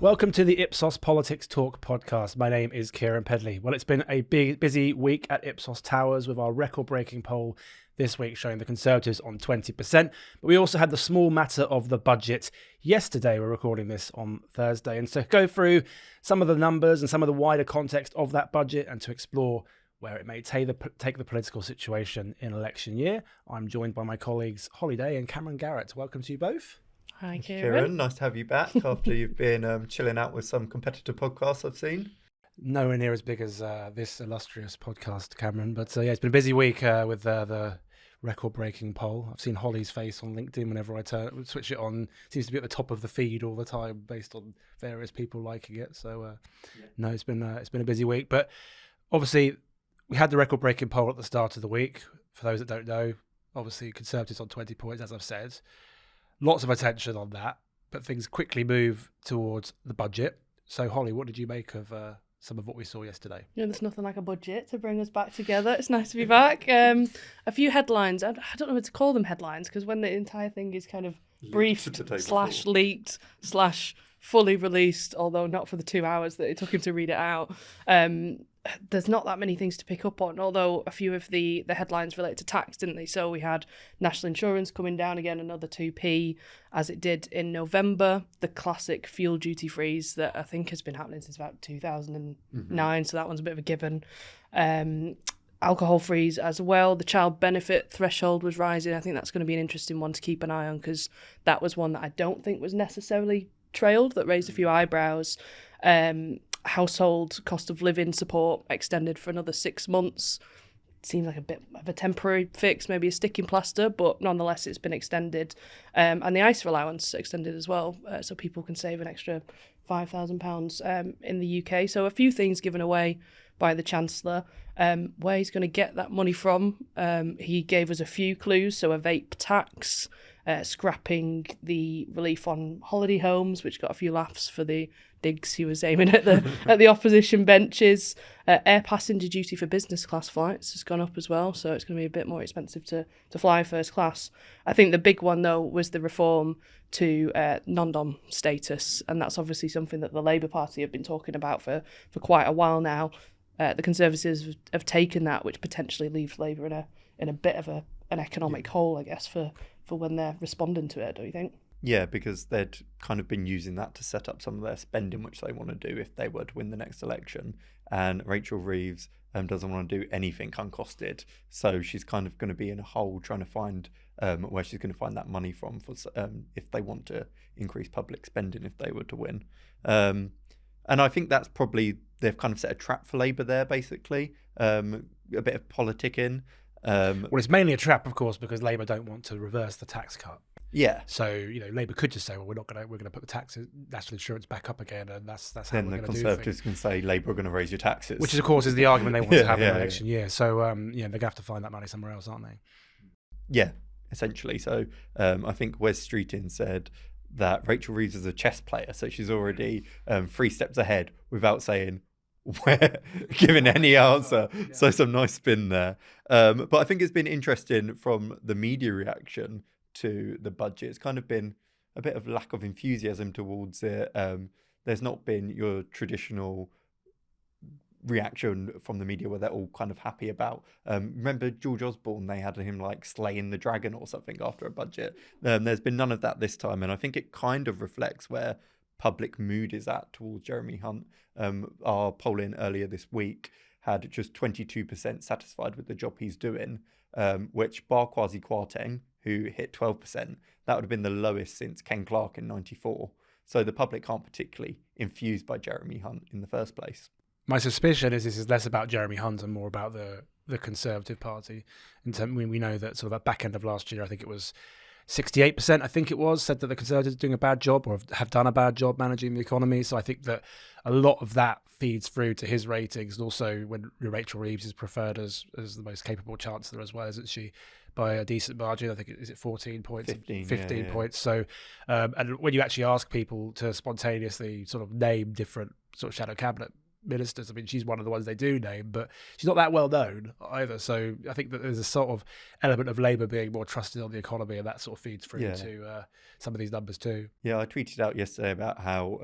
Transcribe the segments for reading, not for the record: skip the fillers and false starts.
Welcome to the Ipsos Politics Talk podcast. My name is Keiran and Pedley. Well, it's been a busy week at Ipsos Towers with our record-breaking poll this week showing the Conservatives on 20%. But we also had the small matter of the budget yesterday. We're recording this on Thursday. And so to go through some of the numbers and some of the wider context of that budget and to explore where it may take the political situation in election year, I'm joined by my colleagues Holly.day and Cameron.Garrett. Welcome to you both. Hi, Keiran, nice to have you back after you've been chilling out with some competitor podcasts I've seen. Nowhere near as big as this illustrious podcast, Cameron. But it's been a busy week with the record-breaking poll. I've seen Holly's face on LinkedIn whenever I switch it on. It seems to be at the top of the feed all the time based on various people liking it. So, no, it's been a busy week. But obviously, we had the record-breaking poll at the start of the week. For those that don't know, obviously, Conservatives on 20 points, as I've said. Lots of attention on that, but things quickly move towards the budget. So, Holly, what did you make of some of what we saw yesterday? There's nothing like a budget to bring us back together. It's nice to be back. A few headlines. I don't know what to call them headlines, because when the entire thing is kind of briefed / leaked / fully released, although not for the 2 hours that it took him to read it out, there's not that many things to pick up on, although a few of the headlines relate to tax, didn't they? So we had national insurance coming down again, another 2p, as it did in November. The classic fuel duty freeze that I think has been happening since about 2009, so that one's a bit of a given. Alcohol freeze as well. The child benefit threshold was rising. I think that's going to be an interesting one to keep an eye on, because that was one that I don't think was necessarily trailed, that raised a few eyebrows. Household cost of living support extended for another 6 months. Seems like a bit of a temporary fix, maybe a sticking plaster, but nonetheless it's been extended. And the ISA allowance extended as well, so people can save an extra £5,000 in the UK. So a few things given away by the Chancellor. Where he's going to get that money from, he gave us a few clues. So a vape tax, scrapping the relief on holiday homes, which got a few laughs for the digs he was aiming at the opposition benches. Air passenger duty for business class flights has gone up as well, so it's going to be a bit more expensive to fly first class. I think the big one, though, was the reform to non-dom status, and that's obviously something that the Labour Party have been talking about for quite a while now. The Conservatives have taken that, which potentially leaves Labour in a bit of an economic hole, I guess, for when they're responding to it, don't you think? Yeah, because they'd kind of been using that to set up some of their spending, which they want to do if they were to win the next election. And Rachel Reeves doesn't want to do anything uncosted. So she's kind of going to be in a hole trying to find where she's going to find that money from for if they want to increase public spending if they were to win. And I think that's probably, they've kind of set a trap for Labour there, basically. A bit of politicking. Well, it's mainly a trap, of course, because Labour don't want to reverse the tax cut. Yeah. So, Labour could just say, well, we're going to put the taxes, national insurance back up again, and that's how then we're the going to do Conservatives can say Labour are going to raise your taxes. Which, of course, is the argument they want to have in the election year. So, they're going to have to find that money somewhere else, aren't they? Yeah, essentially. So, I think Wes Streeting said that Rachel Reeves is a chess player, so she's already 3 steps ahead without saying where giving any answer. So some nice spin there. But I think it's been interesting from the media reaction to the budget. It's kind of been a bit of lack of enthusiasm towards it. There's not been your traditional reaction from the media where they're all kind of happy about. Remember George Osborne, they had him like slaying the dragon or something after a budget. There's been none of that this time, and I think it kind of reflects where public mood is at towards Jeremy Hunt. Our polling earlier this week had just 22% satisfied with the job he's doing, which bar Kwasi Kwarteng, who hit 12%, that would have been the lowest since Ken Clarke in 94. So the public aren't particularly infused by Jeremy Hunt in the first place. My suspicion is this is less about Jeremy Hunt and more about the Conservative Party. We know that sort of at back end of last year, I think it was 68%, I think it was, said that the Conservatives are doing a bad job or have done a bad job managing the economy. So I think that a lot of that feeds through to his ratings. And also when Rachel Reeves is preferred as the most capable Chancellor as well, isn't she? By a decent margin. I think, is it 14 points? 15 points. So, and when you actually ask people to spontaneously sort of name different sort of shadow cabinet ministers. I mean, she's one of the ones they do name, but she's not that well known either. So I think that there's a sort of element of Labour being more trusted on the economy, and that sort of feeds through to some of these numbers too. Yeah, I tweeted out yesterday about how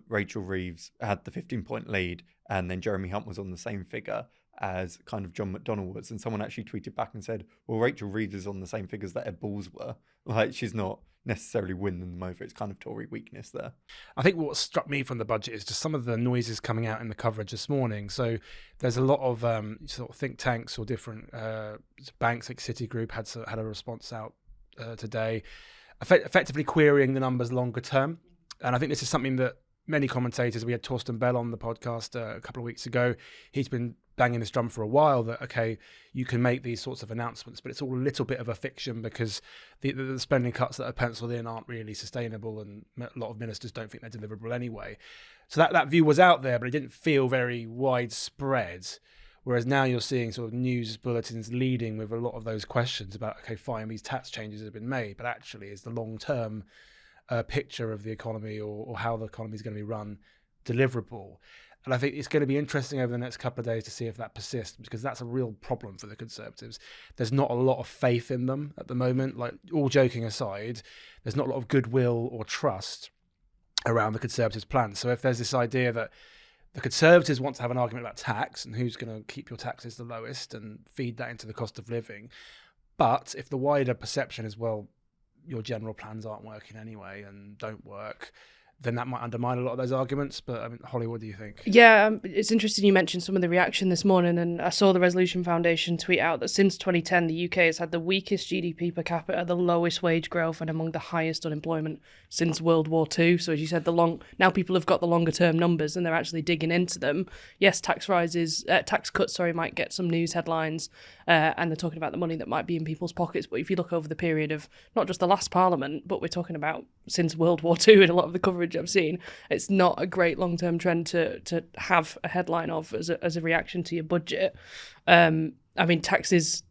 Rachel Reeves had the 15-point lead, and then Jeremy Hunt was on the same figure as kind of John McDonnell was. And someone actually tweeted back and said, well, Rachel Reeves is on the same figures that Ed Balls were. Like, she's not necessarily winning them over. It's kind of Tory weakness there. I think what struck me from the budget is just some of the noises coming out in the coverage this morning. So there's a lot of sort of think tanks or different banks, like Citigroup had a response out today, effectively querying the numbers longer term. And I think this is something that many commentators, we had Torsten Bell on the podcast a couple of weeks ago, he's been banging this drum for a while that, okay, you can make these sorts of announcements, but it's all a little bit of a fiction because the spending cuts that are penciled in aren't really sustainable, and a lot of ministers don't think they're deliverable anyway. So that view was out there, but it didn't feel very widespread. Whereas now you're seeing sort of news bulletins leading with a lot of those questions about, okay, fine, these tax changes have been made, but actually is the long-term picture of the economy or how the economy is going to be run deliverable? And I think it's going to be interesting over the next couple of days to see if that persists, because that's a real problem for the Conservatives. There's not a lot of faith in them at the moment. Like, all joking aside, there's not a lot of goodwill or trust around the Conservatives' plans. So if there's this idea that the Conservatives want to have an argument about tax and who's going to keep your taxes the lowest and feed that into the cost of living, but if the wider perception is, well, your general plans aren't working anyway and don't work, then that might undermine a lot of those arguments. But I mean, Holly, what do you think? Yeah, it's interesting you mentioned some of the reaction this morning, and I saw the Resolution Foundation tweet out that since 2010, the UK has had the weakest GDP per capita, the lowest wage growth, and among the highest unemployment since World War II. So as you said, now people have got the longer term numbers and they're actually digging into them. Yes, tax cuts, might get some news headlines, and they're talking about the money that might be in people's pockets. But if you look over the period of not just the last Parliament, but we're talking about since World War II in a lot of the coverage I've seen, it's not a great long-term trend to have a headline of as a reaction to your budget. I mean, taxes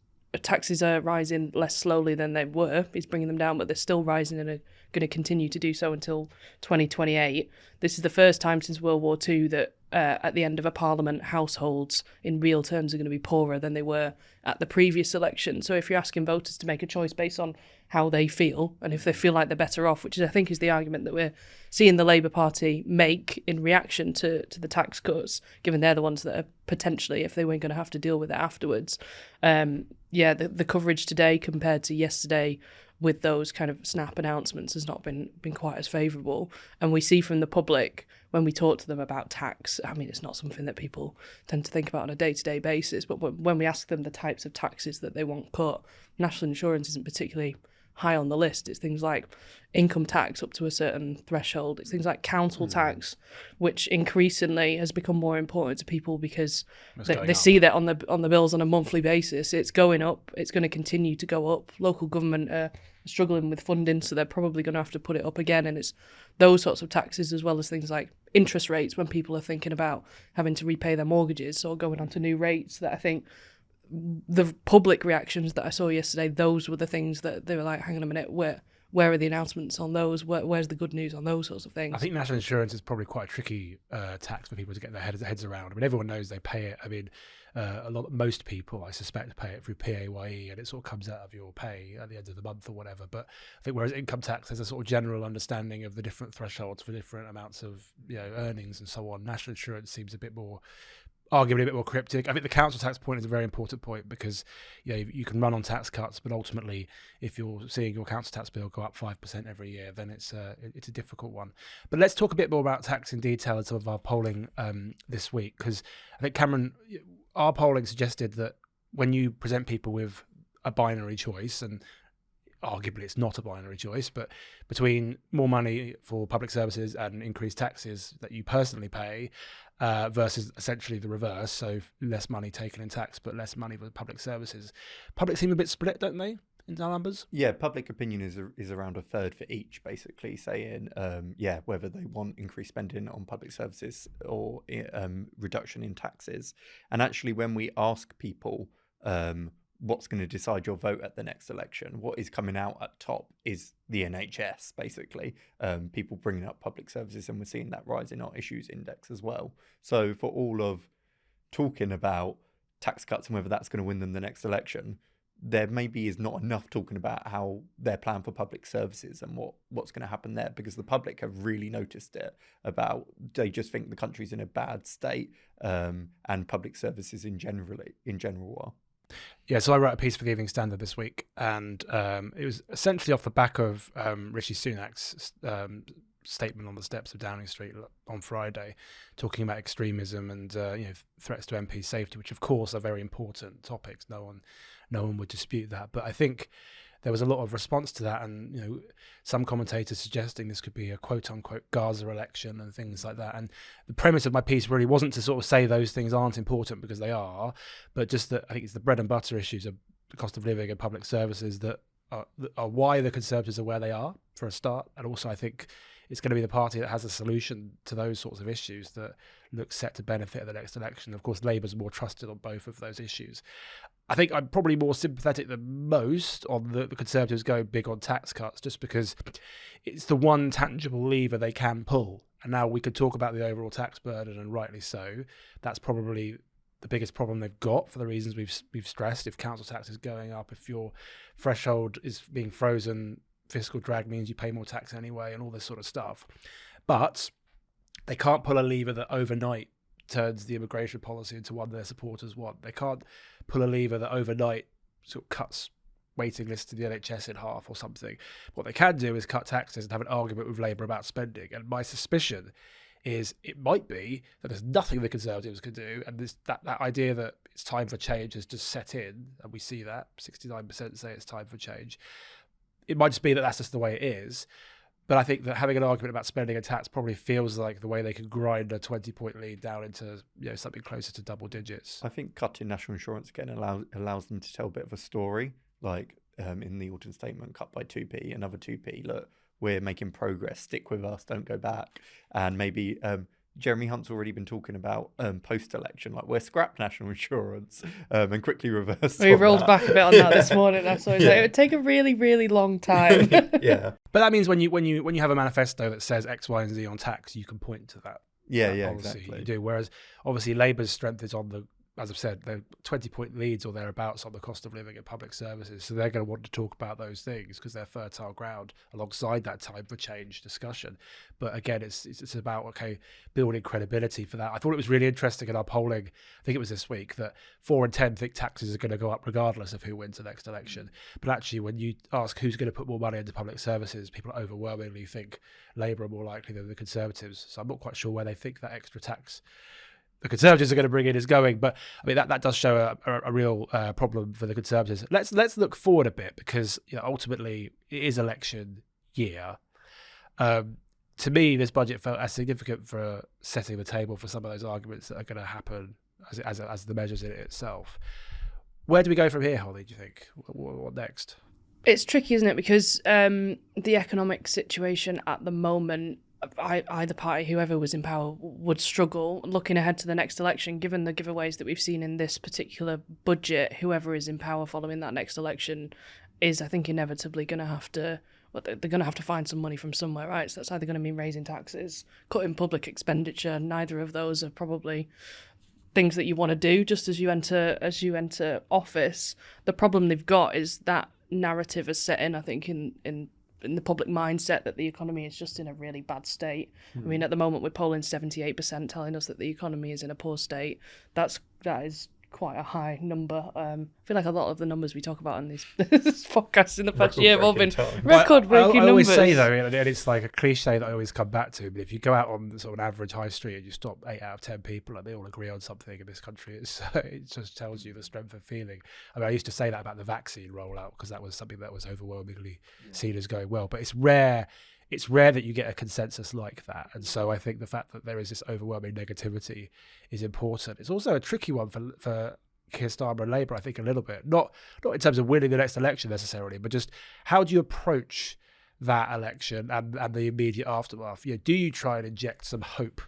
are rising less slowly than they were. He's bringing them down, but they're still rising and are going to continue to do so until 2028. This is the first time since World War II that at the end of a parliament, households in real terms are going to be poorer than they were at the previous election. So if you're asking voters to make a choice based on how they feel and if they feel like they're better off, which I think is the argument that we're seeing the Labour Party make in reaction to the tax cuts, given they're the ones that are potentially, if they weren't going to have to deal with it afterwards. The coverage today compared to yesterday with those kind of snap announcements has not been quite as favourable. And we see from the public when we talk to them about tax, I mean, it's not something that people tend to think about on a day-to-day basis, but when we ask them the types of taxes that they want cut, national insurance isn't particularly high on the list. It's things like income tax up to a certain threshold. It's things like council tax, which increasingly has become more important to people because they see that on the bills on a monthly basis. It's going up. It's going to continue to go up. Local government are struggling with funding, so they're probably going to have to put it up again. And it's those sorts of taxes, as well as things like interest rates when people are thinking about having to repay their mortgages or going on to new rates, that I think the public reactions that I saw yesterday, those were the things that they were like, hang on a minute, where are the announcements on those? Where's the good news on those sorts of things? I think national insurance is probably quite a tricky tax for people to get their heads around. I mean, everyone knows they pay it. I mean, most people, I suspect, pay it through PAYE, and it sort of comes out of your pay at the end of the month or whatever. But I think whereas income tax, there's a sort of general understanding of the different thresholds for different amounts of earnings and so on. National insurance seems arguably a bit more cryptic. I think the council tax point is a very important point because you can run on tax cuts, but ultimately, if you're seeing your council tax bill go up 5% every year, then it's a difficult one. But let's talk a bit more about tax in detail and some of our polling this week, because I think, Cameron, our polling suggested that when you present people with a binary choice, and arguably it's not a binary choice, but between more money for public services and increased taxes that you personally pay versus essentially the reverse, so less money taken in tax but less money for public services. Public seem a bit split, don't they, in our numbers? Yeah, public opinion is around a third for each, basically saying, whether they want increased spending on public services or reduction in taxes. And actually, when we ask people what's going to decide your vote at the next election. What is coming out at top is the NHS, basically. People bringing up public services, and we're seeing that rise in our issues index as well. So for all of talking about tax cuts and whether that's going to win them the next election, there maybe is not enough talking about how their plan for public services and what's going to happen there, because the public have really noticed it. They just think the country's in a bad state, and public services in general are. Yeah, so I wrote a piece for the Evening Standard this week, and it was essentially off the back of Rishi Sunak's statement on the steps of Downing Street on Friday, talking about extremism and threats to MP safety, which of course are very important topics. No one would dispute that. But I think there was a lot of response to that, and some commentators suggesting this could be a quote unquote Gaza election and things like that. And the premise of my piece really wasn't to sort of say those things aren't important, because they are, but just that I think it's the bread and butter issues of the cost of living and public services that are why the Conservatives are where they are, for a start. And also I think it's going to be the party that has a solution to those sorts of issues that looks set to benefit at the next election. Of course, Labour's more trusted on both of those issues. I think I'm probably more sympathetic than most on the Conservatives going big on tax cuts, just because it's the one tangible lever they can pull. And now we could talk about the overall tax burden, and rightly so. That's probably the biggest problem they've got, for the reasons we've stressed. If council tax is going up, if your threshold is being frozen, fiscal drag means you pay more tax anyway, and all this sort of stuff. But they can't pull a lever that overnight turns the immigration policy into one their supporters want. They can't pull a lever that overnight sort of cuts waiting lists to the NHS in half or something. What they can do is cut taxes and have an argument with Labour about spending. And my suspicion is it might be that there's nothing the Conservatives can do, and that idea that it's time for change has just set in, and we see that 69% say it's time for change. It might just be that that's just the way it is. But I think that having an argument about spending and tax probably feels like the way they could grind a 20-point lead down into something closer to double digits. I think cutting national insurance again allows them to tell a bit of a story, like in the autumn statement, cut by 2p, another 2p. Look, we're making progress. Stick with us. Don't go back. And maybe Jeremy Hunt's already been talking about post-election, like we're scrap national insurance and quickly reversed. We rolled back a bit on that this morning. So it would take a really, really long time. Yeah, but that means when you have a manifesto that says X, Y, and Z on tax, you can point to that. Yeah, policy. exactly. You do. Whereas obviously Labour's strength is on the, as I've said, they're 20-point leads or thereabouts on the cost of living and public services. So they're going to want to talk about those things because they're fertile ground alongside that time for change discussion. But again, it's about, building credibility for that. I thought it was really interesting in our polling, I think it was this week, that 4 in 10 think taxes are going to go up regardless of who wins the next election. But actually, when you ask who's going to put more money into public services, people overwhelmingly think Labour are more likely than the Conservatives. So I'm not quite sure where they think that extra tax the Conservatives are going to bring in is going, but I mean that does show a real problem for the Conservatives. Let's look forward a bit, because ultimately it is election year. To me, this budget felt as significant for setting the table for some of those arguments that are going to happen as the measures in it itself. Where do we go from here, Holly? Do you think? What next? It's tricky, isn't it? Because the economic situation at the moment, either party, whoever was in power, would struggle looking ahead to the next election, given the giveaways that we've seen in this particular budget. Whoever is in power following that next election is, I think, inevitably going to have to, they're going to have to find some money from somewhere, right? So that's either going to mean raising taxes, cutting public expenditure. Neither of those are probably things that you want to do just as you enter office. The problem they've got is that narrative is set in, I think, in the public mindset that the economy is just in a really bad state. I mean, at the moment we're polling 78% telling us that the economy is in a poor state. That is quite a high number. I feel like a lot of the numbers we talk about in these podcasts in the past year have all been record-breaking numbers. I always say, though, and it's like a cliche that I always come back to, but if you go out on sort of an average high street and you stop 8 out of 10 people and they all agree on something in this country, it just tells you the strength of feeling. I mean, I used to say that about the vaccine rollout because that was something that was overwhelmingly seen as going well, but it's rare that you get a consensus like that. And so I think the fact that there is this overwhelming negativity is important. It's also a tricky one for Keir Starmer and Labour, I think, a little bit. Not in terms of winning the next election necessarily, but just how do you approach that election and the immediate aftermath? Do you try and inject some hope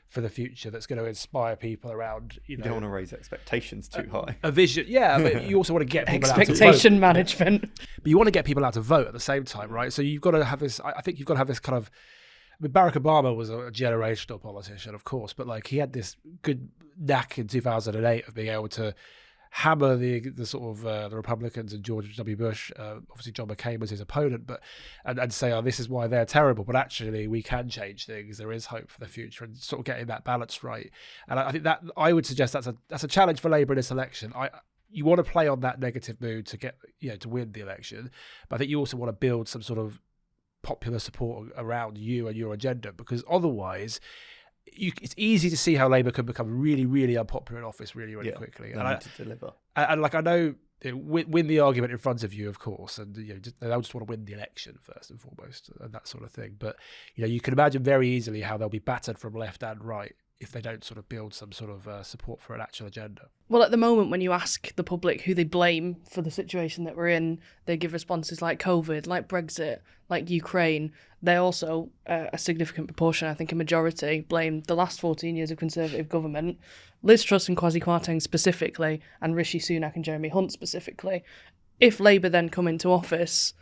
for the future that's going to inspire people around, you don't want to raise expectations too high. A vision, yeah, but you also want to get people expectation out to vote. management. But you want to get people out to vote at the same time, right? So you've got to have this. I think you've got to have this kind of. I mean, Barack Obama was a generational politician, of course, but like he had this good knack in 2008 of being able to hammer the sort of the Republicans and George W. Bush. Obviously, John McCain was his opponent, but and say, oh, this is why they're terrible. But actually, we can change things. There is hope for the future, and sort of getting that balance right. And I think that I would suggest that's a challenge for Labour in this election. You want to play on that negative mood to get to win the election, but I think you also want to build some sort of popular support around you and your agenda, because otherwise it's easy to see how Labour can become really, really unpopular in office really, really quickly. They need to deliver. And like I know, win the argument in front of you, of course, and they'll just want to win the election first and foremost, and that sort of thing. But you can imagine very easily how they'll be battered from left and right if they don't sort of build some sort of support for an actual agenda. Well, at the moment, when you ask the public who they blame for the situation that we're in, they give responses like COVID, like Brexit, like Ukraine. They also, a significant proportion, I think a majority, blame the last 14 years of Conservative government, Liz Truss and Kwasi Kwarteng specifically, and Rishi Sunak and Jeremy Hunt specifically. If Labour then come into office,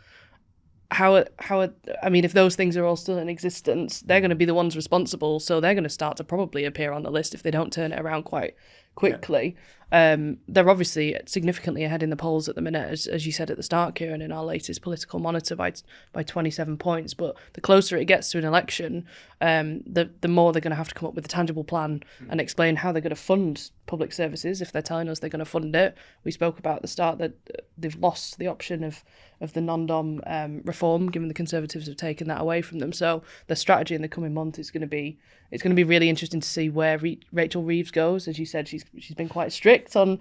if those things are all still in existence, they're going to be the ones responsible, so they're going to start to probably appear on the list if they don't turn it around quite quickly. They're obviously significantly ahead in the polls at the minute, as you said at the start, Keiran, in our latest political monitor by 27 points. But the closer it gets to an election, the more they're going to have to come up with a tangible plan and explain how they're going to fund public services if they're telling us they're going to fund it. We spoke about at the start that they've lost the option of the non-dom reform, given the Conservatives have taken that away from them. So their strategy in the coming month is going to be really interesting to see where Rachel Reeves goes. As you said, she's been quite strict on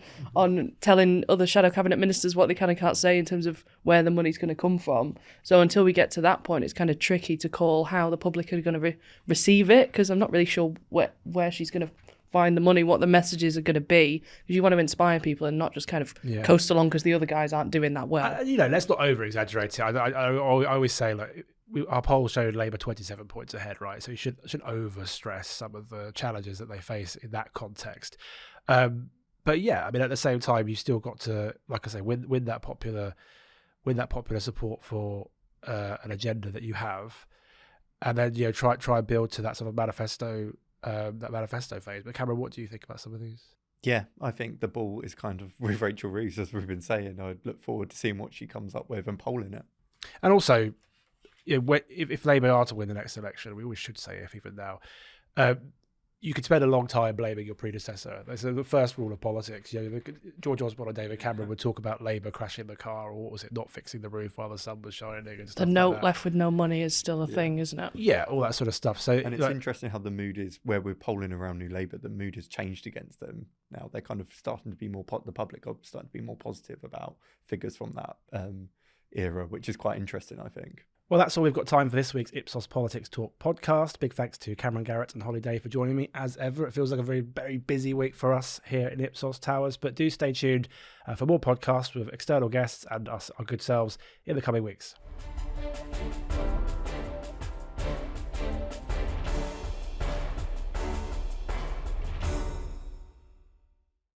telling other shadow cabinet ministers what they can and can't say in terms of where the money's going to come from. So until we get to that point, it's kind of tricky to call how the public are going to receive it, because I'm not really sure where she's going to find the money, what the messages are going to be, because you want to inspire people and not just kind of coast along because the other guys aren't doing that well. Let's not over-exaggerate it. I always say, like, our poll showed Labour 27 points ahead, right? So you should over-stress some of the challenges that they face in that context. But yeah, I mean, at the same time, you still got to, like I say, win that popular support for an agenda that you have, and then try and build to that sort of manifesto phase. But Cameron, what do you think about some of these? Yeah, I think the ball is kind of with Rachel Reeves, as we've been saying. I look forward to seeing what she comes up with and polling it. And also, if Labour are to win the next election, we always should say if even now, you could spend a long time blaming your predecessor. That's the first rule of politics. George Osborne and David Cameron would talk about Labour crashing the car, or what was it, not fixing the roof while the sun was shining and stuff. The note left with no money is still a thing, isn't it? Yeah, all that sort of stuff. And it's interesting how the mood is, where we're polling around New Labour, the mood has changed against them. Now they're kind of starting to be more, the public are starting to be more positive about figures from that era, which is quite interesting, I think. Well, that's all we've got time for this week's Ipsos Politics Talk podcast. Big thanks to Cameron, Garrett and Holly.day for joining me as ever. It feels like a very, very busy week for us here in Ipsos Towers, but do stay tuned for more podcasts with external guests and us, our good selves, in the coming weeks.